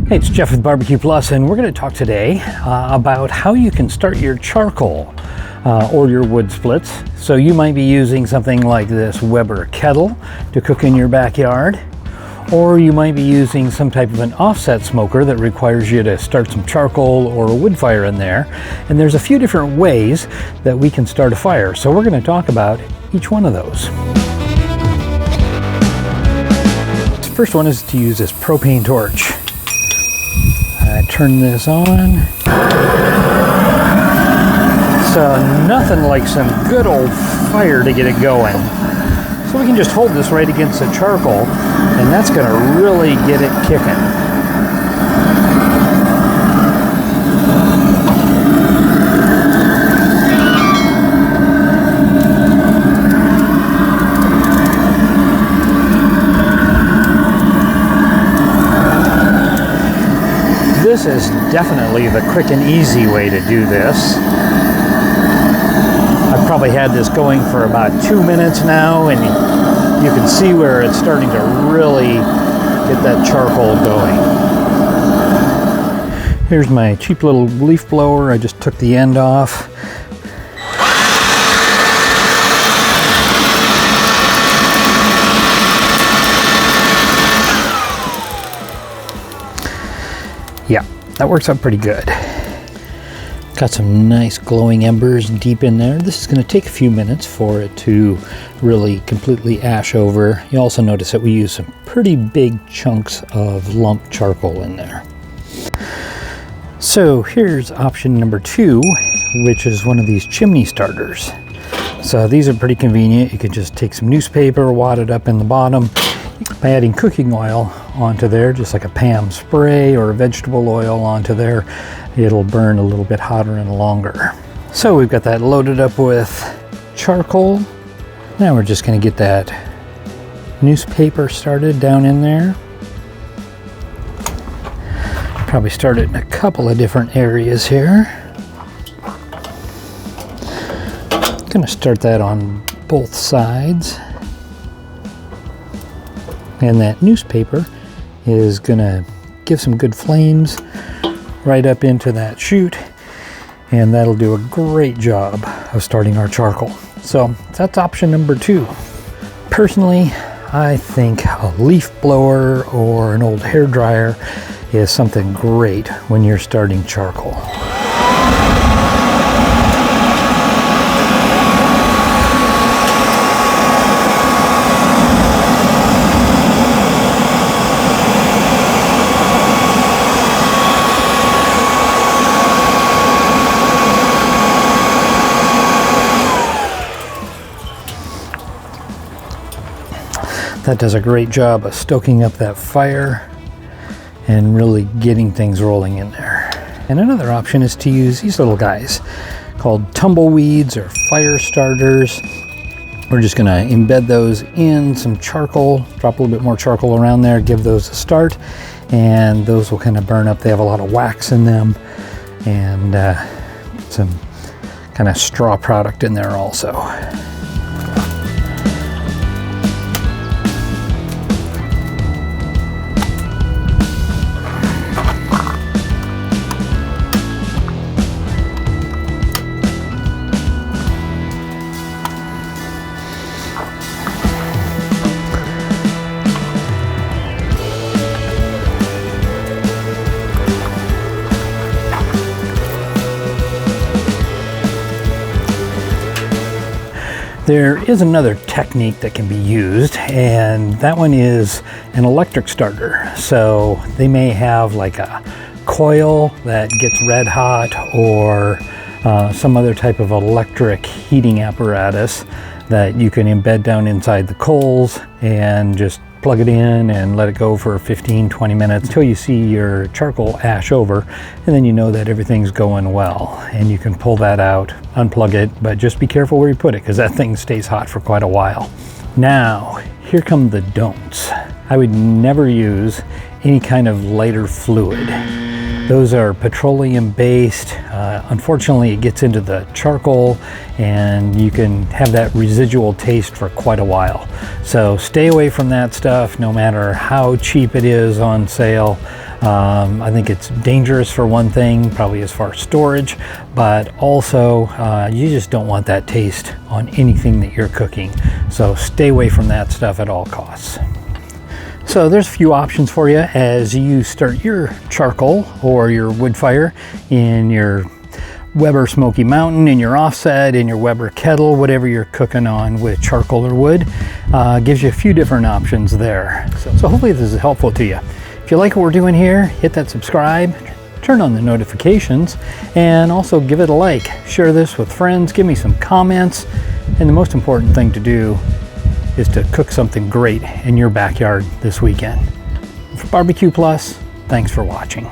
Hey, it's Jeff with BBQplus, and we're going to talk today about how you can start your charcoal or your wood splits. So you might be using something like this Weber Kettle to cook in your backyard, or you might be using some type of an offset smoker that requires you to start some charcoal or a wood fire in there. And there's a few different ways that we can start a fire. So we're going to talk about each one of those. The first one is to use this propane torch. I turn this on. So nothing like some good old fire to get it going. So we can just hold this right against the charcoal, and that's going to really get it kicking. This is definitely the quick and easy way to do this. I've probably had this going for about 2 minutes now, and you can see where it's starting to really get that charcoal going. Here's my cheap little leaf blower. I just took the end off. Yeah, that works out pretty good. Got some nice glowing embers deep in there. This is going to take a few minutes for it to really completely ash over. You also notice that we use some pretty big chunks of lump charcoal in there. So here's option number 2, which is one of these chimney starters. So these are pretty convenient. You can just take some newspaper, wad it up in the bottom by adding cooking oil onto there, just like a Pam spray or a vegetable oil onto there. It'll burn a little bit hotter and longer. So we've got that loaded up with charcoal. Now we're just going to get that newspaper started down in there. Probably start it in a couple of different areas here. Going to start that on both sides. And that newspaper is going to give some good flames right up into that chute, and that'll do a great job of starting our charcoal. So that's option number 2. Personally, I think a leaf blower or an old hair dryer is something great when you're starting charcoal. That does a great job of stoking up that fire and really getting things rolling in there. And another option is to use these little guys called tumbleweeds or fire starters. We're just going to embed those in some charcoal, drop a little bit more charcoal around there, give those a start, and those will kind of burn up. They have a lot of wax in them and some kind of straw product in there also. There is another technique that can be used, and that one is an electric starter. So they may have like a coil that gets red hot, or some other type of electric heating apparatus that you can embed down inside the coals and just plug it in and let it go for 15-20 minutes until you see your charcoal ash over, and then you know that everything's going well, and you can pull that out, unplug it, but just be careful where you put it because that thing stays hot for quite a while. Now here come the don'ts. I would never use any kind of lighter fluid. Those are petroleum based. Unfortunately, it gets into the charcoal and you can have that residual taste for quite a while. So stay away from that stuff no matter how cheap it is on sale. I think it's dangerous for one thing, probably as far as storage, but also you just don't want that taste on anything that you're cooking. So stay away from that stuff at all costs. So there's a few options for you as you start your charcoal or your wood fire in your Weber Smoky Mountain, in your offset, in your Weber Kettle, whatever you're cooking on with charcoal or wood. Gives you a few different options there. So hopefully this is helpful to you. If you like what we're doing here, hit that subscribe, turn on the notifications, and also give it a like. Share this with friends, give me some comments, and the most important thing to do is to cook something great in your backyard this weekend. For BBQplus, thanks for watching.